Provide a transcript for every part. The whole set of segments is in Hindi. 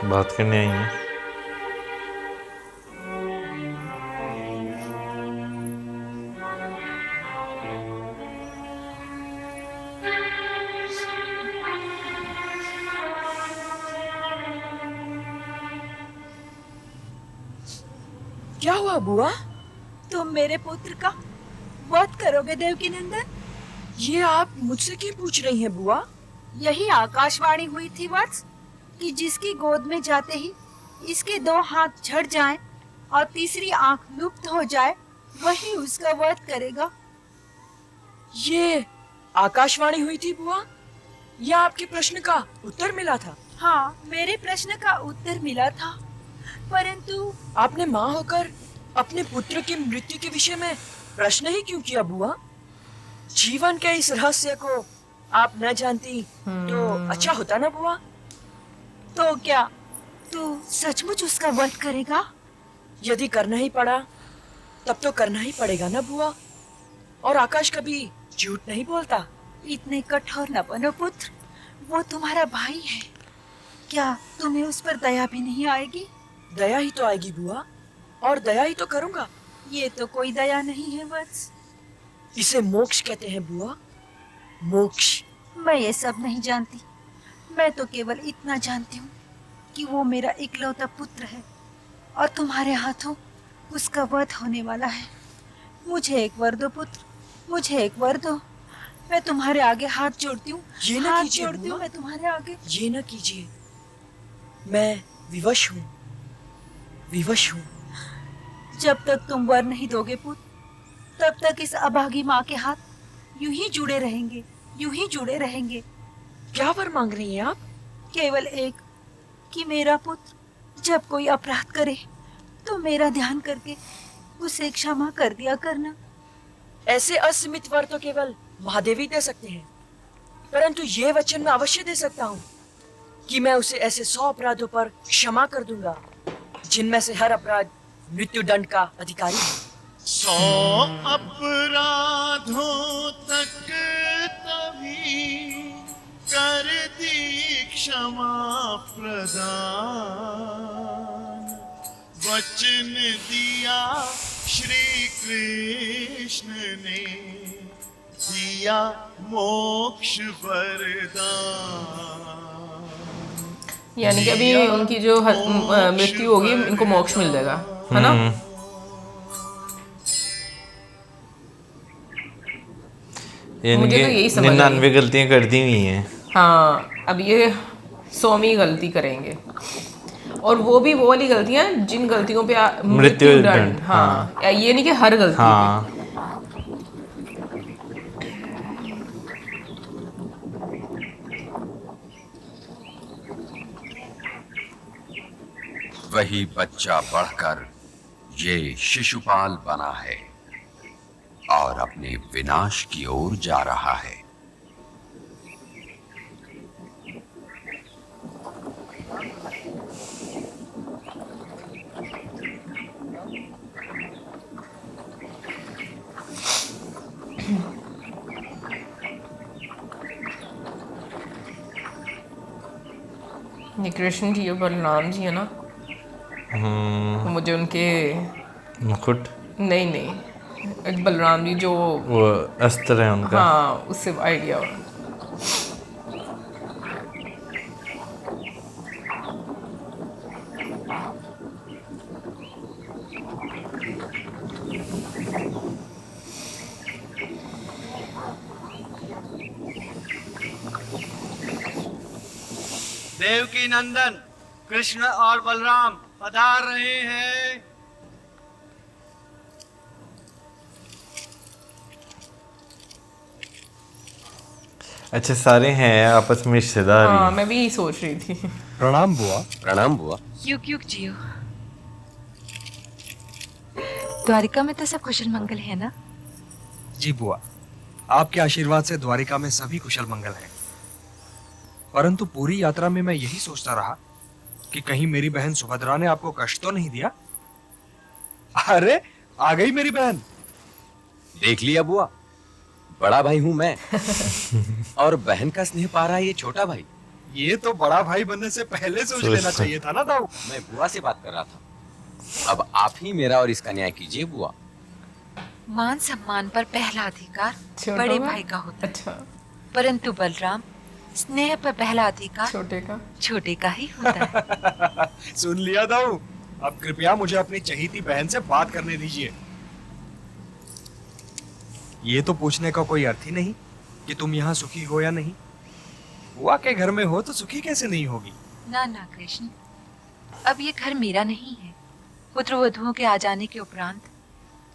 बात करने आई हैं। क्या हुआ बुआ? तुम मेरे पुत्र का वध करोगे देवकीनंदन? ये आप मुझसे क्यों पूछ रही हैं बुआ? यही आकाशवाणी हुई थी वत्स कि जिसकी गोद में जाते ही इसके दो हाथ झड़ जाएं और तीसरी आंख लुप्त हो जाए वही उसका वध करेगा। ये आकाशवाणी हुई थी बुआ या आपके प्रश्न का उत्तर मिला था? हाँ, मेरे प्रश्न का उत्तर मिला था, परंतु आपने माँ होकर अपने पुत्र की मृत्यु के विषय में प्रश्न ही क्यों किया बुआ? जीवन के इस रहस्य को आप न जानती तो अच्छा होता ना बुआ? तो क्या तू सचमुच उसका वध करेगा? यदि करना ही पड़ा तब तो करना ही पड़ेगा ना बुआ। और आकाश कभी झूठ नहीं बोलता। इतने कठोर न बनो पुत्र, वो तुम्हारा भाई है। क्या तुम्हें उस पर दया भी नहीं आएगी? दया ही तो आएगी बुआ, और दया ही तो करूंगा। ये तो कोई दया नहीं है वत्स। इसे मोक्ष कहते हैं बुआ, मोक्ष। मैं ये सब नहीं जानती। मैं तो केवल इतना जानती हूँ कि वो मेरा इकलौता पुत्र है और तुम्हारे हाथों उसका वध होने वाला है। मुझे एक वर दो पुत्र, मुझे एक वर दो। मैं तुम्हारे आगे हाथ जोड़ती हूँ। ये न हाथ कीजिए जोड़ती हूँ बुआ। मैं तुम्हारे आगे। ये न कीजिए, मैं विवश हूँ, विवश हूँ। जब तक तुम वर नहीं दोगे पुत्र, तब तक इस अभागी माँ के हाथ यूं ही जुड़े रहेंगे, यूं ही जुड़े रहेंगे। क्या वर मांग रही हैं आप? केवल एक कि मेरा पुत्र जब कोई अपराध करे तो मेरा ध्यान करके उसे क्षमा कर दिया करना। ऐसे असीमित वर तो केवल महादेवी दे सकते हैं, परंतु ये वचन मैं अवश्य दे सकता हूँ कि मैं उसे ऐसे 100 अपराधों पर क्षमा कर दूंगा जिनमें से हर अपराध मृत्यु दंड का अधिकारी है। 100 अपराधों तक तभी कर दी क्षमा प्रदान, वचन दिया श्री कृष्ण ने, दिया मोक्ष वरदान। यानी कि अभी उनकी जो मृत्यु होगी इनको मोक्ष मिल जाएगा, है ना? मुझे तो यही समझ आई। 99 गलतियां कर दी हुई हैं। हाँ, अब ये 100वीं गलती करेंगे, और वो भी वो वाली गलतियां जिन गलतियों पे मृत्यु दंड। दंड। हाँ, ये नहीं कि हर गलती पे। हाँ, वही बच्चा बढ़कर ये शिशुपाल बना है और अपने विनाश की ओर जा रहा है। ये कृष्ण जी और बलराम जी है ना, तो मुझे उनके मुकुट, नहीं बलराम जी जो वो अस्त्र है उनका। हाँ, उससे आइडिया हो। देवकी नंदन कृष्ण और बलराम पधार रहे हैं। अच्छा, सारे हैं आपस में रिश्तेदार ही। हाँ, मैं भी यही सोच रही थी। प्रणाम बुआ। प्रणाम बुआ। युग युग जियो। द्वारिका में तो सब कुशल मंगल है ना? जी बुआ, आपके आशीर्वाद से द्वारिका में सभी कुशल मंगल हैं। परंतु पूरी यात्रा में मैं यही सोचता रहा कि कहीं मेरी बहन सुभद्रा ने आपको कष्ट तो नहीं दिया। अरे आ गई मेरी बहन। देख लिया बुआ, बड़ा भाई हूं मैं और बहन का स्नेह पा रहा है ये छोटा भाई। ये तो बड़ा भाई बनने से पहले सोच लेना चाहिए था ना दाऊ। मैं बुआ से बात कर रहा था। अब आप ही मेरा और इसका न्याय कीजिए बुआ। मान सम्मान पर पहला अधिकार छोटों बड़े का? भाई का होता है, अच्छा, परंतु बलराम स्नेह पर पहला अधिकार छोटे का। छोटे का ही होता है। सुन लिया दाऊ। अब कृपया मुझे अपनी चहीती बहन से बात करने दीजिए। ये तो पूछने का कोई अर्थ ही नहीं कि तुम यहाँ सुखी हो या नहीं। बुआ के घर में हो तो सुखी कैसे नहीं होगी। ना ना कृष्ण, अब ये घर मेरा नहीं है। पुत्रवधुओं के आ जाने के उपरांत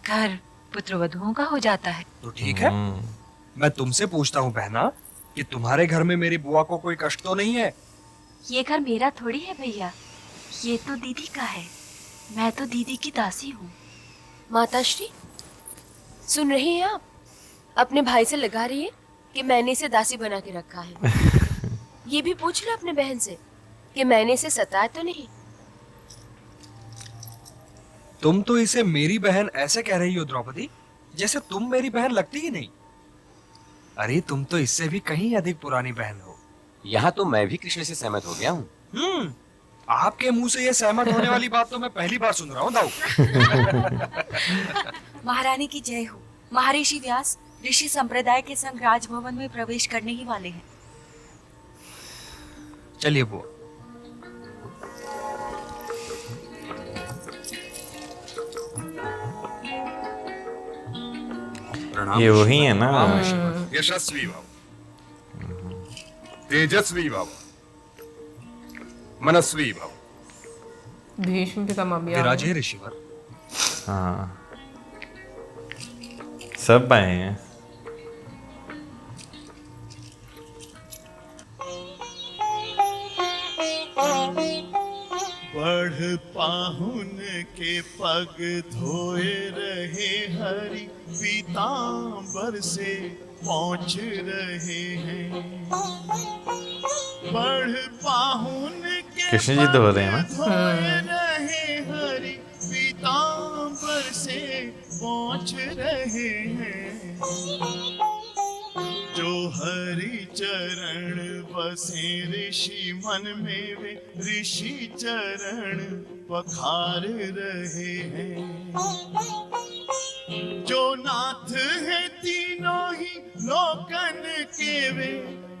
घर पुत्रवधुओं का हो जाता है। तो ठीक है, मैं तुमसे पूछता हूँ बहना कि तुम्हारे घर में मेरी बुआ को कोई कष्ट तो नहीं है। ये घर मेरा थोड़ी है भैया, ये तो दीदी का है। मैं तो दीदी की दासी हूँ। माताश्री, सुन रही हैं आप? अपने भाई से लगा रही है कि मैंने इसे दासी बना के रखा है। ये भी पूछ लो अपने बहन से कि मैंने इसे सताया तो नहीं। तुम तो इसे मेरी बहन ऐसे कह रही हो द्रौपदी, जैसे तुम मेरी बहन लगती ही नहीं। अरे तुम तो इससे भी कहीं अधिक पुरानी बहन हो। यहाँ तो मैं भी कृष्ण से सहमत हो गया हूँ। आपके मुंह से ये सहमत होने वाली बात तो मैं पहली बार सुन रहा हूँ दाऊ। महारानी की जय हो। महर्षि व्यास ऋषि संप्रदाय के संग राजभवन में प्रवेश करने ही वाले हैं। चलिए बुआ। ये वही है ना। यशस्वी भव, तेजस्वी भव, मनस्वी भव। भीष्म पितामह भी आ विराजे ऋषिवर। हाँ, सब आए हैं। बढ़ पाहुन के पग धोए रहे हरि, पीतांबर से पहुँच रहे हैं। बढ़ पाहुन के कृष्ण जी तो हो रहे हैं ना। धोए रहे हरि, पीतांबर से पहुँच रहे हैं। जो हरि चरण बसे ऋषि मन में, वे ऋषि चरण पखार रहे हैं। जो नाथ है तीनों ही लोकन के, वे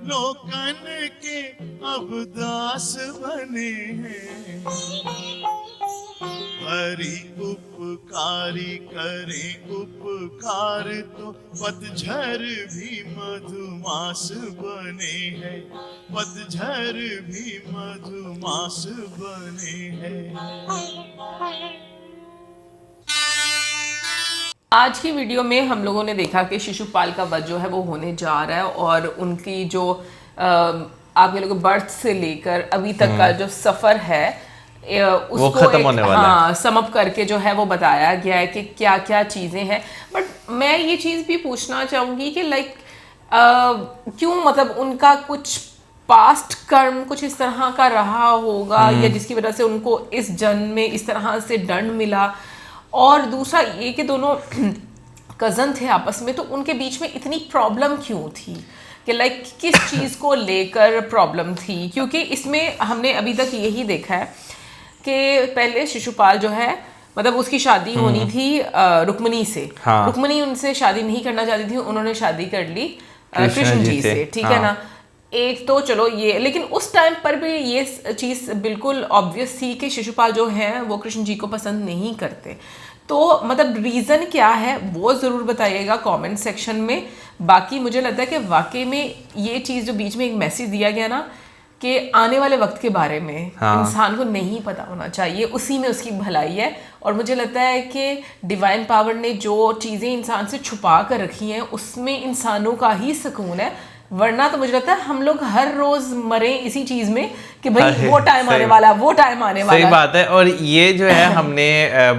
लोकन के अब दास बने हैं। हरि उपकारी करे उपकार, तो पतझर भी मधुमास बने हैं। पतझर भी मधुमास बने हैं। आज की वीडियो में हम लोगों ने देखा कि शिशुपाल का वध जो है वो होने जा रहा है और उनकी जो आप कह लो बर्थ से लेकर अभी तक का जो सफ़र है उसको वो खत्म होने वाला है। हाँ, समअप करके जो है वो बताया गया है कि क्या क्या चीज़ें हैं। बट मैं ये चीज़ भी पूछना चाहूँगी कि लाइक क्यों, मतलब उनका कुछ पास्ट कर्म कुछ इस तरह का रहा होगा या जिसकी वजह से उनको इस जन्म में इस तरह से दंड मिला। और दूसरा ये कि दोनों कज़न थे आपस में, तो उनके बीच में इतनी प्रॉब्लम क्यों थी कि लाइक किस चीज़ को लेकर प्रॉब्लम थी। क्योंकि इसमें हमने अभी तक यही देखा है कि पहले शिशुपाल जो है मतलब उसकी शादी होनी थी रुक्मिणी से। हाँ। रुक्मिणी उनसे शादी नहीं करना चाहती थी, उन्होंने शादी कर ली कृष्ण जी से, ठीक है ना। एक तो चलो ये, लेकिन उस टाइम पर भी ये चीज़ बिल्कुल ऑब्वियस थी कि शिशुपाल जो हैं वो कृष्ण जी को पसंद नहीं करते। तो मतलब रीज़न क्या है वो ज़रूर बताइएगा कमेंट सेक्शन में। बाकी मुझे लगता है कि वाकई में ये चीज़ जो बीच में एक मैसेज दिया गया ना कि आने वाले वक्त के बारे में इंसान को नहीं पता होना चाहिए, उसी में उसकी भलाई है। और मुझे लगता है कि डिवाइन पावर ने जो चीज़ें इंसान से छुपा कर रखी हैं उसमें इंसानों का ही सुकून है। वरना तो मुझे लगता है हम लोग हर रोज मरे इसी चीज में कि भाई वो टाइम आने वाला, वो टाइम आने वाला। सही बात है। और ये जो है हमने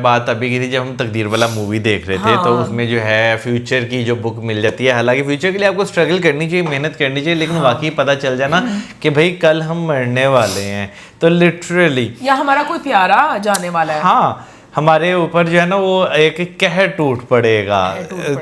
बात अभी की थी जब हम तकदीर वाला मूवी देख रहे थे। तो उसमें जो है फ्यूचर की जो बुक मिल जाती है। हालांकि फ्यूचर के लिए आपको स्ट्रगल करनी चाहिए, मेहनत करनी चाहिए, लेकिन वाकई पता चल जाना कि भाई कल हम मरने वाले हैं, तो लिटरली या हमारा कोई प्यारा जाने वाला है। हाँ, हमारे ऊपर जो है ना वो एक कहर टूट पड़ेगा।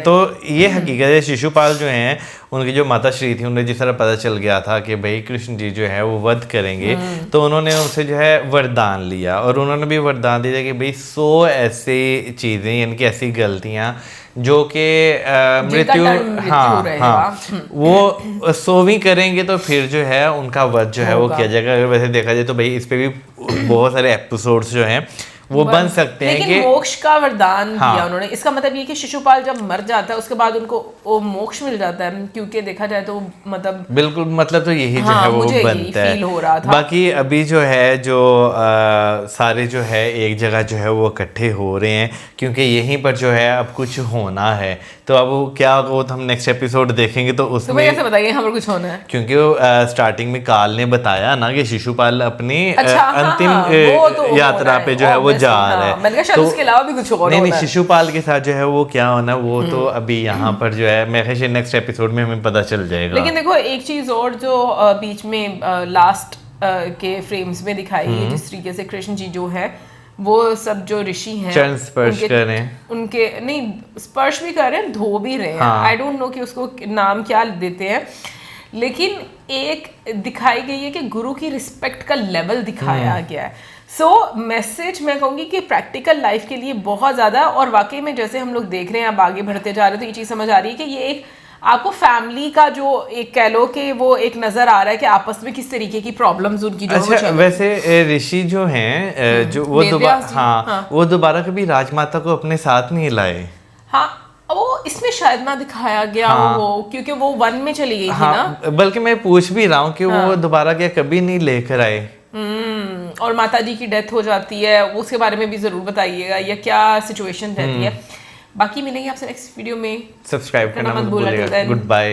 तो ये हकीकत है, शिशुपाल जो हैं उनकी जो माता श्री थी, उन्हें जिस तरह पता चल गया था कि भाई कृष्ण जी जो है वो वध करेंगे, तो उन्होंने उनसे जो है वरदान लिया, और उन्होंने भी वरदान दिया कि भाई 100 ऐसी चीज़ें, यानी कि ऐसी गलतियाँ जो कि मृत्यु वो 100वीं करेंगे तो फिर जो है उनका वध जो है वो किया जाएगा। अगर वैसे देखा जाए तो भाई इस पे भी बहुत सारे एपिसोड्स जो हैं वो बन सकते हैं। लेकिन मोक्ष का वरदान दिया उन्होंने, इसका मतलब ये कि शिशुपाल जब मर जाता है उसके बाद उनको वो मोक्ष मिल जाता है, क्योंकि देखा जाए तो मतलब बिल्कुल, मतलब तो यही जो है वो बनता है। हो रहा था। बाकी अभी जो है जो सारे जो है एक जगह जो है वो इकट्ठे हो रहे हैं, क्योंकि यहीं पर जो है अब कुछ होना है। तो अब वो क्या, वो हम नेक्स्ट एपिसोड देखेंगे तो उसमें कैसे बताइए हमें कुछ होना है, क्योंकि वो स्टार्टिंग में काल ने बताया ना कि शिशुपाल अपनी अंतिम यात्रा पे जो है वो जा रहा है। मैंने कहा शायद उसके अलावा भी कुछ और नहीं, शिशुपाल के साथ जो है वो क्या होना वो तो अभी यहाँ पर जो है मैं ख्याल नेक्स्ट एपिसोड में हमें पता चल जाएगा। लेकिन देखो एक चीज और जो बीच में लास्ट के फ्रेम्स में दिखाई है, जिस तरीके से कृष्ण जी जो है वो सब जो ऋषि हैं चरण स्पर्श कर रहे हैं, उनके नहीं स्पर्श भी कर रहे हैं, धो भी रहे हैं। आई डोंट नो कि उसको नाम क्या देते हैं, लेकिन एक दिखाई गई है कि गुरु की रिस्पेक्ट का लेवल दिखाया गया है। सो मैसेज मैं कहूँगी कि प्रैक्टिकल लाइफ के लिए बहुत ज़्यादा, और वाकई में जैसे हम लोग देख रहे हैं अब आगे बढ़ते जा रहे हैं तो ये चीज़ समझ आ रही है कि ये एक आपको फैमिली का जो एक कह लो कि वो एक नजर आ रहा है कि आपस में किस तरीके की प्रॉब्लम्स उनकी जो अच्छा, वैसे ऋषि जो हैं जो वो दोबारा वो दोबारा कभी राजमाता को अपने साथ नहीं लाए। हाँ, वो इसमें शायद ना दिखाया गया वो, क्योंकि वो वन में चली गई थी ना। बल्कि मैं पूछ भी रहा हूँ कि वो दोबारा क्या कभी नहीं लेकर आए। और माता जी की डेथ हो जाती है, उसके बारे में भी जरूर बताइएगा, या क्या सिचुएशन रहती है। बाकी मिलेंगे आपसे नेक्स्ट वीडियो में। सब्सक्राइब करना मत भूलिएगा। Good bye.